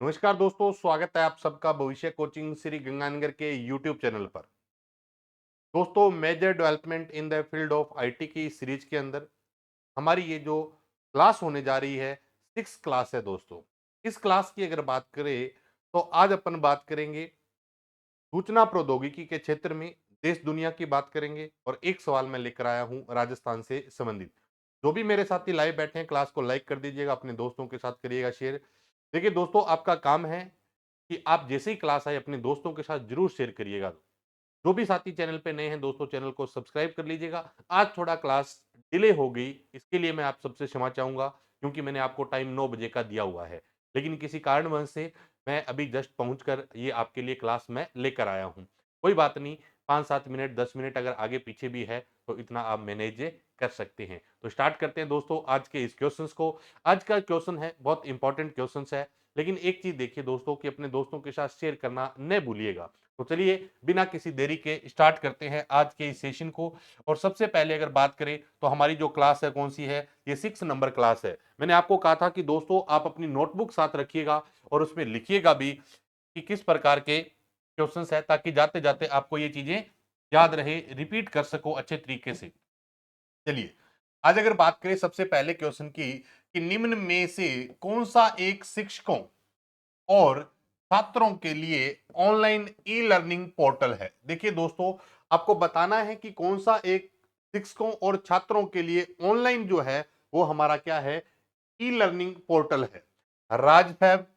नमस्कार दोस्तों, स्वागत है आप सबका भविष्य कोचिंग श्री गंगानगर के यूट्यूब चैनल पर। दोस्तों, major development in the field of IT की सीरीज के अंदर हमारी ये जो क्लास होने जा रही है, सिक्स क्लास है दोस्तों। इस क्लास की अगर बात करें तो आज अपन बात करेंगे सूचना प्रौद्योगिकी के क्षेत्र में देश दुनिया की बात करेंगे और एक सवाल मैं लेकर आया हूं राजस्थान से संबंधित। जो भी मेरे साथी लाइव बैठे हैं, क्लास को लाइक कर दीजिएगा, अपने दोस्तों के साथ करिएगा शेयर। देखिए दोस्तों, आपका काम है कि आप जैसे ही क्लास आए अपने दोस्तों के साथ जरूर शेयर करिएगा। जो भी साथी चैनल पे नए हैं दोस्तों, चैनल को सब्सक्राइब कर लीजिएगा। आज थोड़ा क्लास डिले हो गई, इसके लिए मैं आप सबसे क्षमा चाहूंगा, क्योंकि मैंने आपको टाइम 9 बजे का दिया हुआ है, लेकिन किसी कारणवश से मैं अभी जस्ट पहुंचकर ये आपके लिए क्लास मैं लेकर आया हूं। कोई बात नहीं, 5-7 मिनट 10 मिनट अगर आगे पीछे भी है तो इतना आप मैनेज कर सकते हैं। तो स्टार्ट करते हैं दोस्तों आज के इस क्वेश्चंस को। आज का क्वेश्चन है, बहुत इंपॉर्टेंट क्वेश्चंस है, लेकिन एक चीज देखिए दोस्तों कि अपने दोस्तों के साथ शेयर करना न भूलिएगा। तो चलिए बिना किसी देरी के स्टार्ट करते हैं आज के इस सेशन को। और सबसे पहले अगर बात करें तो हमारी जो क्लास है कौन सी है, ये 6 नंबर क्लास है। मैंने आपको कहा था कि दोस्तों आप अपनी नोटबुक साथ रखिएगा और उसमें लिखिएगा भी कि किस प्रकार के क्वेश्चंस है, ताकि जाते जाते आपको ये चीजें याद रहे, रिपीट कर सको अच्छे तरीके से। चलिए आज अगर बात करें सबसे पहले क्वेश्चन की कि निम्न में से कौन सा एक शिक्षकों और छात्रों के लिए ऑनलाइन ई लर्निंग पोर्टल है। देखिए दोस्तों, आपको बताना है कि कौन सा एक शिक्षकों और छात्रों के लिए ऑनलाइन जो है वो हमारा क्या है, ई लर्निंग पोर्टल है। राजफैब,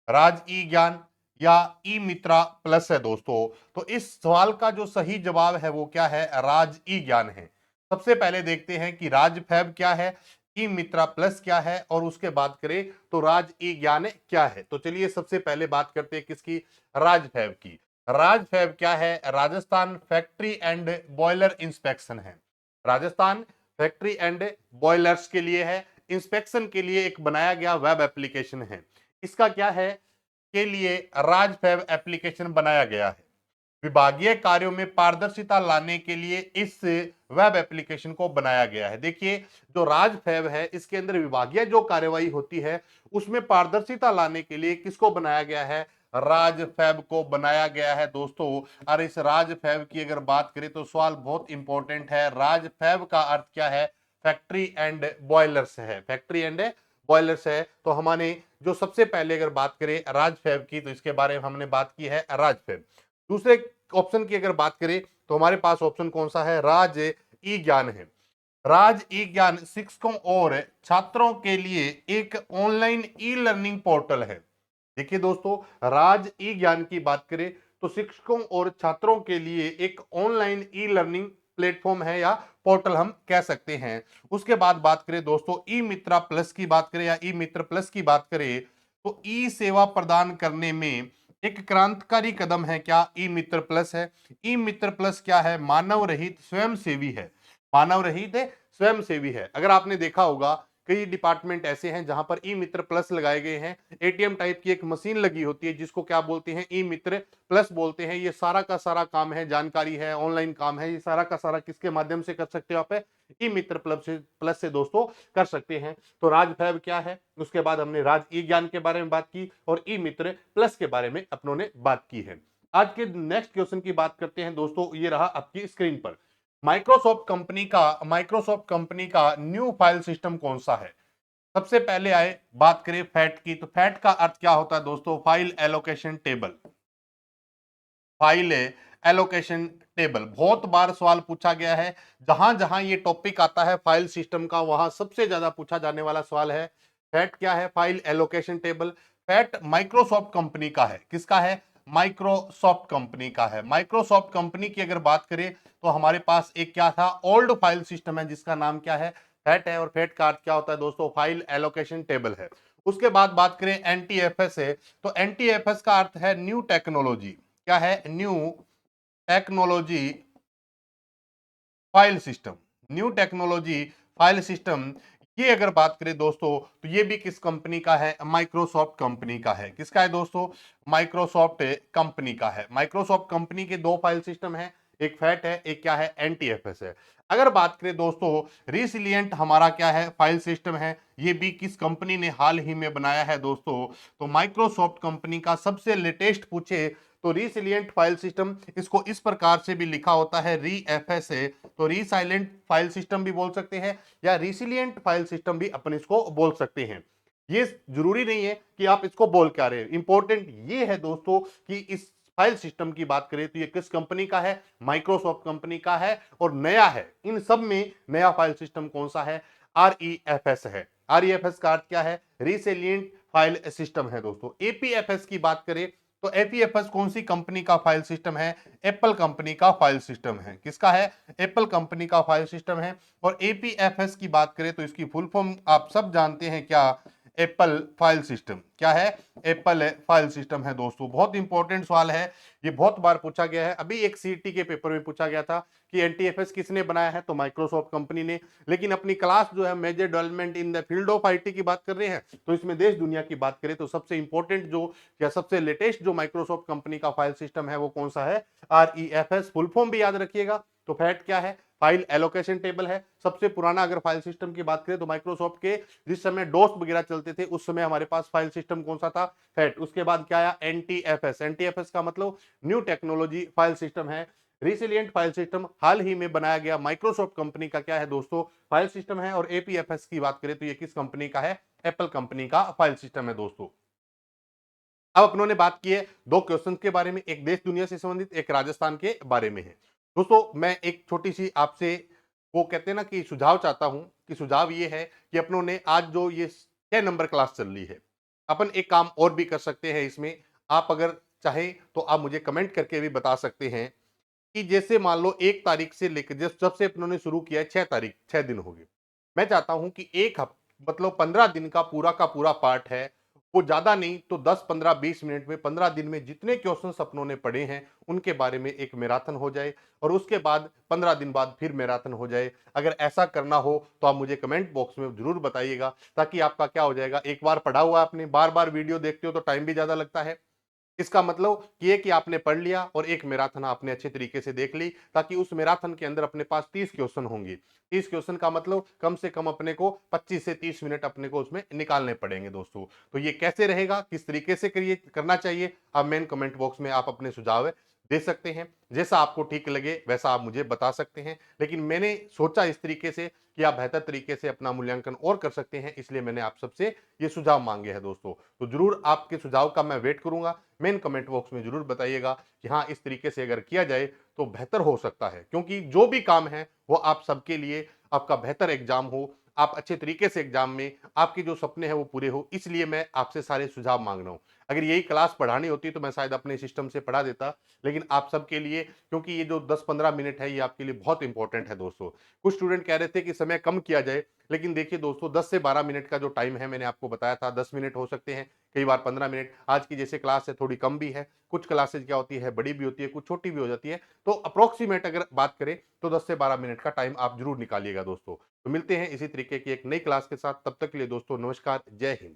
राज ई ज्ञान या ई मित्रा प्लस है दोस्तों। तो इस सवाल का जो सही जवाब है वो क्या है, राज ई ज्ञान है। सबसे पहले देखते हैं कि राज फैब क्या है, ई मित्रा प्लस क्या है, और उसके बाद करें तो राज ई ज्ञान क्या है। तो चलिए सबसे पहले बात करते हैं किसकी, राज फैब की। राज फैब क्या है, Rajasthan factory and boiler inspection है। राजस्थान फैक्ट्री एंड बॉयलर्स के लिए है, इंस्पेक्शन के लिए एक बनाया गया वेब एप्लीकेशन है। इसका क्या है, के लिए राजफैब एप्लीकेशन बनाया गया है। विभागीय कार्यों में पारदर्शिता लाने के लिए इस वेब एप्लीकेशन को बनाया गया है। देखिए, जो राजफैब है इसके अंदर विभागीय जो कार्यवाही होती है उसमें पारदर्शिता लाने के लिए किसको बनाया गया है, राजफैब को बनाया गया है दोस्तों। और इस राजफैब की अगर बात करें तो सवाल बहुत इंपॉर्टेंट है। राजफैब का अर्थ क्या है, फैक्ट्री एंड बॉयलर्स है। फैक्ट्री एंड बॉयलर्स है। तो हमने जो सबसे पहले अगर बात करें राजफैब की, तो इसके बारे में हमने बात की है राजफैब। दूसरे ऑप्शन की अगर बात करें तो हमारे पास ऑप्शन कौन सा है, राज ई ज्ञान है। राज ई ज्ञान शिक्षकों और छात्रों के लिए एक ऑनलाइन ई लर्निंग पोर्टल है। देखिए दोस्तों, राज ई ज्ञान की बात करें तो शिक्षकों और छात्रों के लिए एक ऑनलाइन ई लर्निंग प्लेटफॉर्म है या पोर्टल हम कह सकते हैं। उसके बाद बात करें दोस्तों ई मित्रा प्लस की बात करें या ई मित्र प्लस की बात करें तो ई सेवा प्रदान करने में एक क्रांतिकारी कदम है क्या, ई मित्र प्लस है। ई मित्र प्लस क्या है, मानव रहित स्वयंसेवी है। मानव रहित स्वयंसेवी है। अगर आपने देखा होगा कई डिपार्टमेंट ऐसे हैं जहां पर ई मित्र प्लस लगाए गए हैं। एटीएम टाइप की एक मशीन लगी होती है जिसको क्या बोलते हैं, ई मित्र प्लस बोलते हैं। ये सारा का सारा काम है, जानकारी है, ऑनलाइन काम है, ये सारा का सारा किसके माध्यम से कर सकते हो आप, ई मित्र प्लस से दोस्तों कर सकते हैं। तो राजफैब क्या है, उसके बाद हमने राज ई ज्ञान के बारे में बात की और ई मित्र प्लस के बारे में अपनों ने बात की है। आज के नेक्स्ट क्वेश्चन की बात करते हैं दोस्तों, ये रहा आपकी स्क्रीन पर। माइक्रोसॉफ्ट कंपनी का न्यू फाइल सिस्टम कौन सा है। सबसे पहले आए बात करें फैट की, तो फैट का अर्थ क्या होता है दोस्तों, file allocation table. File allocation table बहुत बार सवाल पूछा गया है। जहां जहां ये टॉपिक आता है फाइल सिस्टम का, वहां सबसे ज्यादा पूछा जाने वाला सवाल है फैट क्या है, file allocation table. Fat Microsoft company का है, किसका है, माइक्रोसॉफ्ट कंपनी का है। माइक्रोसॉफ्ट कंपनी की अगर बात करें तो हमारे पास एक क्या था, ओल्ड फाइल सिस्टम है जिसका नाम क्या है, फैट है। और फैट का अर्थ क्या होता है दोस्तों, फाइल एलोकेशन टेबल है। उसके बाद बात करें एनटीएफएस है, तो एनटीएफएस का अर्थ है न्यू टेक्नोलॉजी। क्या है, new technology file system. New technology file system, ये अगर बात करें दोस्तों तो ये भी किस कंपनी का है, माइक्रोसॉफ्ट कंपनी का है। किसका है दोस्तों, माइक्रोसॉफ्ट कंपनी का है। माइक्रोसॉफ्ट कंपनी के दो फाइल सिस्टम है, एक फैट है, एक क्या है, एनटीएफएस है। अगर बात करें दोस्तों, रिसिलिएंट हमारा क्या है, फाइल सिस्टम है। ये भी किस कंपनी ने हाल ही में बनाया है दोस्तों, तो माइक्रोसॉफ्ट कंपनी का सबसे लेटेस्ट पूछे तो रिसिलिएंट फाइल सिस्टम, इसको इस प्रकार से भी लिखा होता है री एफ एस ए, तो रीसाइलेंट फाइल सिस्टम भी बोल सकते हैं या रिसिलिएंट फाइल सिस्टम भी अपन इसको बोल सकते हैं। ये जरूरी नहीं है कि आप इसको बोल क्या रहे हैं, इंपॉर्टेंट ये है दोस्तों कि इस फाइल सिस्टम की बात करें तो ये किस कंपनी का है, माइक्रोसॉफ्ट कंपनी का है और नया है। इन सब में नया फाइल सिस्टम कौन सा है, REFS है। REFS का अर्थ क्या है, रिसिलिएंट फाइल सिस्टम है दोस्तों। APFS की बात करें तो APFS कौन सी कंपनी का फाइल सिस्टम है, एप्पल कंपनी का फाइल सिस्टम है। किसका है, एप्पल कंपनी का फाइल सिस्टम है। और APFS की बात करें तो इसकी फुल फॉर्म आप सब जानते हैं क्या, एप्पल फाइल सिस्टम। क्या है, एप्पल फाइल सिस्टम है दोस्तों। बहुत इंपॉर्टेंट सवाल है, ये बहुत बार पूछा गया है। अभी एक सीटी के पेपर में पूछा गया था कि एनटीएफएस किसने बनाया है, तो माइक्रोसॉफ्ट कंपनी ने। लेकिन अपनी क्लास जो है major development in the field of IT की बात कर रहे हैं, तो इसमें देश दुनिया की बात करें तो सबसे इंपॉर्टेंट जो या सबसे लेटेस्ट जो माइक्रोसॉफ्ट कंपनी का फाइल सिस्टम है वो कौन सा है, REFS। फुल फॉर्म भी याद रखिएगा। तो फैट क्या है, फाइल एलोकेशन टेबल है। सबसे पुराना अगर फाइल सिस्टम की बात करें तो माइक्रोसॉफ्ट के जिस समय डोस वगैरह चलते थे उस समय हमारे पास फाइल सिस्टम कौन सा था, फैट। उसके बाद क्या आया, एनटीएफएस। एनटीएफएस का मतलब न्यू टेक्नोलॉजी फाइल सिस्टम है। रिसिलिएंट फाइल सिस्टम हाल ही में बनाया गया माइक्रोसॉफ्ट कंपनी का क्या है दोस्तों, फाइल सिस्टम है। और एपीएफएस की बात करें तो ये किस कंपनी का है, एप्पल कंपनी का फाइल सिस्टम है दोस्तों। अब अपनों ने बात की है दो क्वेश्चन के बारे में, एक देश दुनिया से संबंधित, एक राजस्थान के बारे में है दोस्तों। मैं एक छोटी सी आपसे वो कहते हैं ना कि सुझाव चाहता हूं, कि सुझाव ये है कि अपनों ने आज जो ये 6 नंबर क्लास चल रही है, अपन एक काम और भी कर सकते हैं इसमें। आप अगर चाहें तो आप मुझे कमेंट करके भी बता सकते हैं कि जैसे मान लो 1 तारीख से लेकर जब से अपनों ने शुरू किया है, 6 तारीख, 6 दिन हो गए। मैं चाहता हूं कि एक हफ्ते मतलब 15 दिन का पूरा पार्ट है, वो ज्यादा नहीं तो 10 15 20 मिनट में 15 दिन में जितने क्वेश्चन अपनों ने पढ़े हैं उनके बारे में एक मैराथन हो जाए, और उसके बाद 15 दिन बाद फिर मैराथन हो जाए। अगर ऐसा करना हो तो आप मुझे कमेंट बॉक्स में जरूर बताइएगा, ताकि आपका क्या हो जाएगा, एक बार पढ़ा हुआ आपने, बार बार वीडियो देखते हो तो टाइम भी ज्यादा लगता है। इसका मतलब ये कि आपने पढ़ लिया और एक मैराथन आपने अच्छे तरीके से देख ली, ताकि उस मैराथन के अंदर अपने पास 30 क्वेश्चन होंगे। 30 क्वेश्चन का मतलब कम से कम अपने को 25 से 30 मिनट अपने को उसमें निकालने पड़ेंगे दोस्तों। तो ये कैसे रहेगा, किस तरीके से करिए करना चाहिए, आप मेन कमेंट बॉक्स में आप अपने सुझाव दे सकते हैं। जैसा आपको ठीक लगे वैसा आप मुझे बता सकते हैं, लेकिन मैंने सोचा इस तरीके से कि आप बेहतर तरीके से अपना मूल्यांकन और कर सकते हैं, इसलिए मैंने आप सबसे ये सुझाव मांगे हैं दोस्तों। तो जरूर आपके सुझाव का मैं वेट करूंगा। मेन कमेंट बॉक्स में जरूर बताइएगा कि हाँ, इस तरीके से अगर किया जाए तो बेहतर हो सकता है, क्योंकि जो भी काम है वो आप सबके लिए आपका बेहतर एग्जाम हो, आप अच्छे तरीके से एग्जाम में आपके जो सपने हैं वो पूरे हो, इसलिए मैं आपसे सारे सुझाव मांग रहा हूं। अगर यही क्लास पढ़ानी होती तो मैं शायद अपने सिस्टम से पढ़ा देता, लेकिन आप सबके लिए, क्योंकि ये जो 10 15 मिनट है ये आपके लिए बहुत इंपॉर्टेंट है दोस्तों। कुछ स्टूडेंट कह रहे थे कि समय कम किया जाए, लेकिन देखिए दोस्तों 10 से 12 मिनट का जो टाइम है, मैंने आपको बताया था 10 मिनट हो सकते हैं, कई बार 15 मिनट। आज की जैसे क्लास है थोड़ी कम भी है, कुछ क्लासेज क्या होती है बड़ी भी होती है, कुछ छोटी भी हो जाती है। तो अप्रोक्सीमेट अगर बात करें तो 10 से 12 मिनट का टाइम आप जरूर निकालिएगा दोस्तों। तो मिलते हैं इसी तरीके की एक नई क्लास के साथ, तब तक के लिए दोस्तों नमस्कार, जय हिंद।